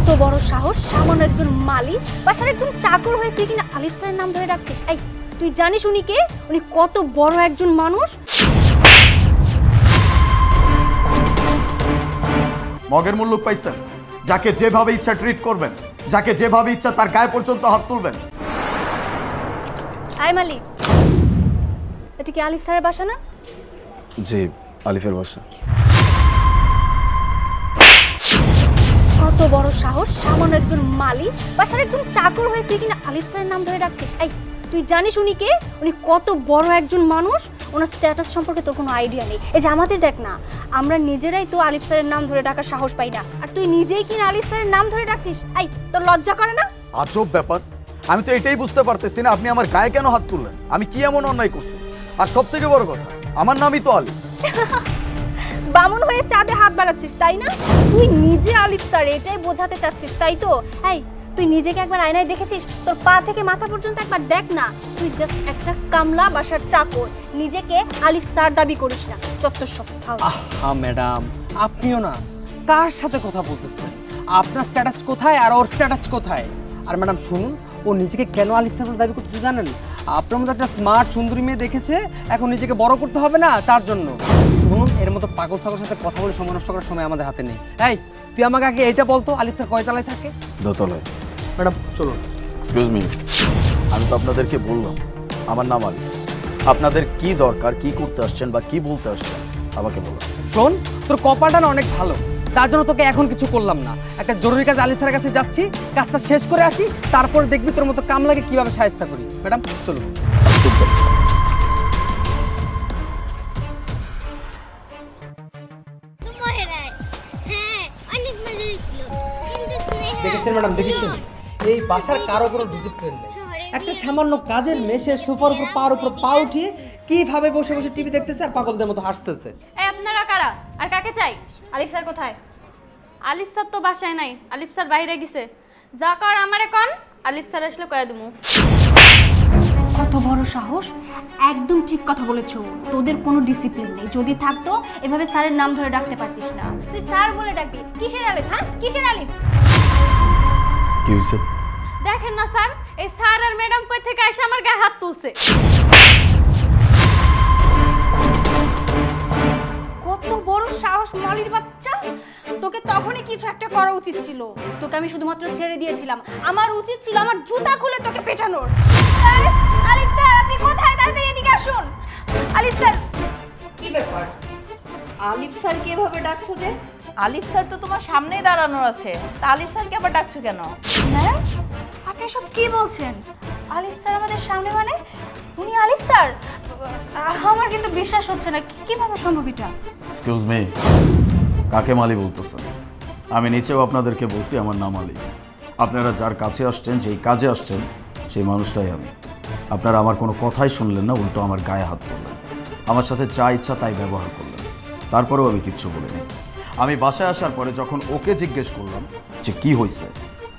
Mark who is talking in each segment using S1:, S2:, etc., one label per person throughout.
S1: কত বড় সাহস, সামান্য একজন মালিক বাসার একজন চাকর হয়ে তুই কিনা আলিফ স্যারের নাম ধরে ডাকছিস? এই তুই জানিস উনি কে? উনি কত বড় একজন মানুষ।
S2: মগের মূল্য পাইছেন? যাকে যেভাবে ইচ্ছা ট্রিট করবেন, যাকে যেভাবে ইচ্ছা তার গায়ে পর্যন্ত হাত তুলবেন।
S1: আই মালিক, এটা কি আলিফ স্যারের বাসা না?
S3: জি, আলিফের বাসা।
S1: কত বড় সাহস, সামান্য একজন মালিক বাসার একজন চাকর হয়ে তুই কিনা আলিফ স্যারের নাম ধরে ডাকছিস? এই তুই জানিস উনি কে? উনি কত বড় একজন মানুষ। ওনার স্ট্যাটাস সম্পর্কে তোর কোনো আইডিয়া নেই। এই যে আমাদের দেখ না, আমরা নিজেরাই তো আলিফ স্যারের নাম ধরে ডাকার সাহস পাই না, আর তুই নিজেই কিনা আলিফ স্যারের নাম ধরে ডাকছিস। এই তোর লজ্জা করে না?
S2: আজব ব্যাপার, আমি তো এটাই বুঝতে পারতেছি না আপনি আমার গায়ে কেন হাত তুললেন। আমি কি এমন অন্যায় করছি? আর সব থেকে বড় কথা, আমার নামই তো আলিফ।
S1: বামন হয়ে চাঁদে হাত বাড়াচ্ছিস তাই না? তুই নিজে আলিফ স্যার এটাই বোঝাতে চাচ্ছিস তাই তো? এই তুই নিজেকে একবার আয়নায় দেখেছিস? তোর পা থেকে মাথা পর্যন্ত একবার দেখ না। তুই জাস্ট একটা কামলা বাসার চাকর, নিজেকে আলিফ স্যার দাবি করিস না। চত্বর সব
S4: আহা ম্যাডাম, আপনিও না কার সাথে কথা বলতেছেন? আপনার স্ট্যাটাস কোথায় আর ওর স্ট্যাটাস কোথায়? আর ম্যাডাম শুনুন, ও নিজেকে কেন আলিফ স্যার বলে দাবি করতেছে জানেন? আপনার মতো একটা স্মার্ট সুন্দরী মেয়ে দেখেছে, এখন নিজেকে বড় করতে হবে না তার জন্য। শুনুন, এর মতো পাগল ছাগলের সাথে কথা বলে সময় নষ্ট করার সময় আমাদের হাতে নেই। এই তুই আমাকে আগে এইটা বলতো, আলিফ স্যার কয়তলায় থাকে?
S3: দোতলায়।
S4: ম্যাডাম চলুন।
S2: এক্সকিউজ মি, আমি তো আপনাদেরকে বললাম আমার নাম আলিফ। আপনাদের কি দরকার, কি করতে আসছেন বা কি বলতে আসছেন আমাকে বলুন।
S4: শোন, তোর কপালটা না অনেক ভালো, তার জন্য তোকে এখন কিছু করলাম না। একটা জরুরি কাজ আলিফ স্যারের কাছে যাচ্ছি, কাজটা শেষ করে আসি, তারপর দেখবি তোর মতো কামলাকে কিভাবে সাহায্য করি। ম্যাডাম চলুন। দেখেছেন ম্যাডাম, দেখেছেন এই বাসার কারো কোনো ডিসিপ্লিন নেই। একটা সামান্য কাজের মেশে সোফার উপর পা উঠিয়ে কিভাবে বসে বসে টিভি দেখতেছে আর পাগলদের মতো হাসতেছে।
S5: এই আপনারা কারা আর কাকে চাই? আলিফ স্যার কোথায়? আলিফ স্যার তো বাসায় নাই, আলিফ স্যার বাইরে গেছে। যা কর আমারে কোন, আলিফ স্যার আসলে কয়া দিমু।
S1: কত বড় সাহস! একদম ঠিক কথা বলেছো। তোদের কোনো ডিসিপ্লিন নেই। যদি থাকতো এভাবে স্যারের নাম ধরে ডাকতে পারতিস না। তুই স্যার বলে ডাকবি? কিসের আলিফ? হ্যাঁ কিসের আলিফ?
S3: কি হয়েছে?
S5: দেখেন না স্যার, এই স্যার আর ম্যাডাম কই থেকে এসে আমার গায়ে হাত তুলছে।
S1: কত বড় সাহস মালির বাচ্চা! তোকে তখনই কিছু একটা করা উচিত ছিল। তোকে আমি শুধুমাত্র ছেড়ে দিয়েছিলাম। আমার উচিত ছিল আমার জুতা খুলে তোকে পেটানোর। স্যার, আলিফ স্যার আপনি কোথায়? তাড়াতাড়ি এদিকে আসুন। আলিফ স্যার।
S6: কি ব্যাপার? আলিফ স্যারকে এভাবে ডাকছো যে? আলিফ স্যার তো তোমার সামনেই দাঁড়ানোর আছে, তা আলিফ স্যারকে আবার ডাকছো কেন?
S1: ম্যাডাম, আপনি সব কি বলছেন? আলিফ স্যার আমাদের সামনে মানে? উনি আলিফ স্যার? আমার কিন্তু বিশ্বাস হচ্ছে না। কিভাবে সম্ভব এটা?
S2: এক্সকিউজ মি, কাকে মালি বলতেছেন? আমি নিচেও আপনাদেরকে বলছি আমার নাম আলী। আপনারা যার কাছে আসছেন, যেই কাজে আসছেন, সেই মানুষটাই আমি। আপনারা আমার কোনো কথাই শুনলেন না, উল্টো আমার গায়ে হাত তুললেন, আমার সাথে যা ইচ্ছা তাই ব্যবহার করলেন। তারপরেও আমি কিচ্ছু বলিনি। আমি বাসায় আসার পরে যখন ওকে জিজ্ঞেস করলাম যে কি হয়েছে,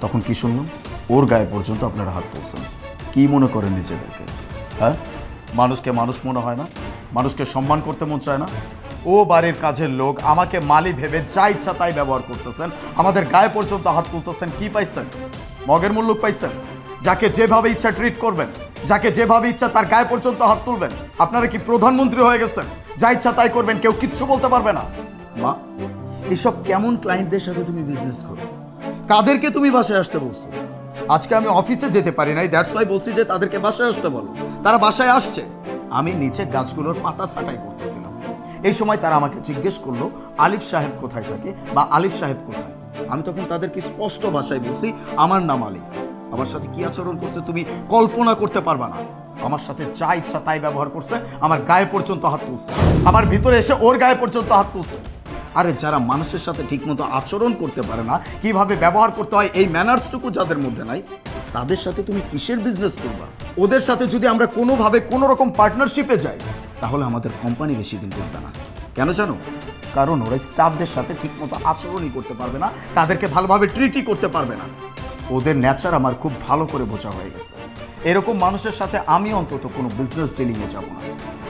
S2: তখন কি শুনলাম? ওর গায়ে পর্যন্ত আপনারা হাত তুলছেন। কি মনে করেন নিজেদেরকে? হ্যাঁ, মানুষকে মানুষ মনে হয় না? মানুষকে সম্মান করতে মন চায় না? ও বাড়ির কাজের লোক, আমাকে মালি ভেবে যা ইচ্ছা তাই ব্যবহার করতেছেন, আমাদের গায়ে পর্যন্ত হাত তুলতেছেন। কি পাইছেন? মগের মূল্য পাইছেন? যাকে যেভাবে ইচ্ছা ট্রিট করবেন, যাকে যেভাবে ইচ্ছা তার গায়ে পর্যন্ত হাত তুলবেন। আপনারা কি প্রধানমন্ত্রী হয়ে গেছেন? যা ইচ্ছা তাই করবেন, কেউ কিচ্ছু বলতে পারবে না? মা, এসব কেমন ক্লায়েন্টদের সাথে তুমি বিজনেস করো? কাদেরকে তুমি বাসায় আসতে বলছো? আজকে আমি অফিসে যেতে পারি নাই, দ্যাটস ওয়াই বলছি যে তাদেরকে বাসায় আসতে বলো। তারা বাসায় আসছে, আমি নিচে গাছগুলোর পাতা ছাঁটাই করতেছিলাম। এই সময় তারা আমাকে জিজ্ঞেস করলো আলিফ সাহেব কোথায় থাকে বা আলিফ সাহেব কোথায়। আমি তখন তাদেরকে স্পষ্ট ভাষায় বলছি আমার নাম আলিফ। আমার সাথে কি আচরণ করছে তুমি কল্পনা করতে পারবা না। আমার সাথে যা ইচ্ছা তাই ব্যবহার করছে, আমার গায়ে পর্যন্ত হাত তুলছে, আমার ভিতরে এসে ওর গায়ে পর্যন্ত হাত তুলছে। আরে যারা মানুষের সাথে ঠিকমতো আচরণ করতে পারে না, কিভাবে ব্যবহার করতে হয় এই ম্যানার্সটুকু যাদের মধ্যে নাই, তাদের সাথে তুমি কিসের বিজনেস করবা? ওদের সাথে যদি আমরা কোনোভাবে কোনো রকম পার্টনারশিপে যাই, তাহলে আমাদের কোম্পানি বেশি দিন করবে না। কেন জানো? কারণ ওরা স্টাফদের সাথে ঠিকমতো আচরণই করতে পারবে না, তাদেরকে ভালোভাবে ট্রিটই করতে পারবে না। ওদের নেচার আমার খুব ভালো করে বোঝা হয়ে গেছে। এরকম মানুষের সাথে আমি অন্তত কোনো বিজনেস ডিলিংয়ে যাব না।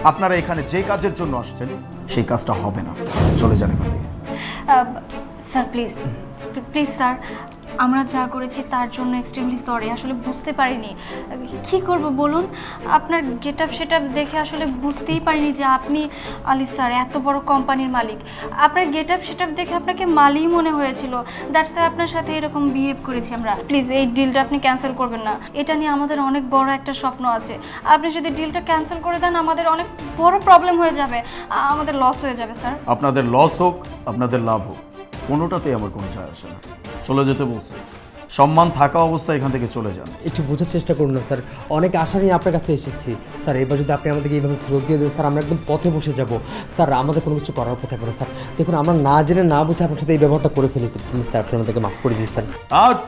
S2: আপনারা এখানে যে কাজের জন্য আসছেন সেই কাজটা হবে না, চলে যান এখান থেকে।
S1: স্যার প্লিজ, প্লিজ স্যার, আমরা যা করেছি তার জন্য এক্সট্রিমলি সরি, আসলে বুঝতে পারিনি। কি করব বলুন, আপনার গেট আপ সেট আপ দেখে আসলে বুঝতেই পারিনি যে আপনি আলিফ স্যার এত বড় কোম্পানির মালিক। আপনার গেট আপ সেট আপ দেখে আপনাকে মালিই মনে হয়েছিল, দ্যাটস ওয়াই আপনার সাথে এরকম বিহেভ করেছি আমরা। প্লিজ এই ডিলটা আপনি ক্যান্সেল করবেন না, এটা নিয়ে আমাদের অনেক বড় একটা স্বপ্ন আছে। আপনি যদি ডিলটা ক্যান্সেল করে দেন আমাদের অনেক বড় প্রবলেম হয়ে যাবে, আমাদের লস হয়ে যাবে স্যার।
S2: আপনাদের লস হোক আপনাদের লাভ হোক, কোনোটাতেই আমার কোনো যায় আসে না। চলে যেতে বলছি, সম্মান থাকা অবস্থায় এখান থেকে চলে যান।
S4: একটু বোঝার চেষ্টা করুন না স্যার, অনেক আশা নিয়ে আপনার কাছে এসেছি স্যার। এবার যদি আপনি আমাদেরকে এইভাবে ফেরত দিয়ে দেন স্যার, আমরা একদম পথে বসে যাব স্যার। আমাদের কোনো কিছু করার পথে পড়ে স্যার। দেখুন আমরা না জেনে না বুঝে আপনার সাথে এই ব্যবহারটা করে ফেলেছি। প্লিজ স্যার আপনি আমাদেরকে মাফ করে দিন স্যার।
S2: আউট।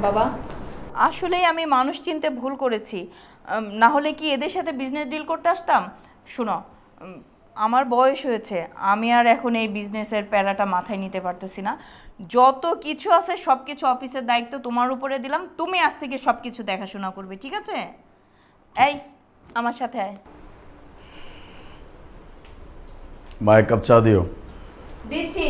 S6: বাবা, আসলেই আমি মানুষ চিনতে ভুল করেছি, না হলে কি এদের সাথে বিজনেস ডিল করতে আসতাম? শোনো, আমার বয়স হয়েছে, আমি আর এখন এই বিজনেসের প্যারাটা মাথায় নিতে পারতেছি না। যত কিছু আছে সব কিছু অফিসের দায়িত্ব তোমার উপরে দিলাম, তুমি আজ থেকে সব কিছু দেখাশোনা করবে, ঠিক আছে? এই আমার সাথে আয়।
S2: মা এক কাপ চা দিও।
S6: দিচ্ছি।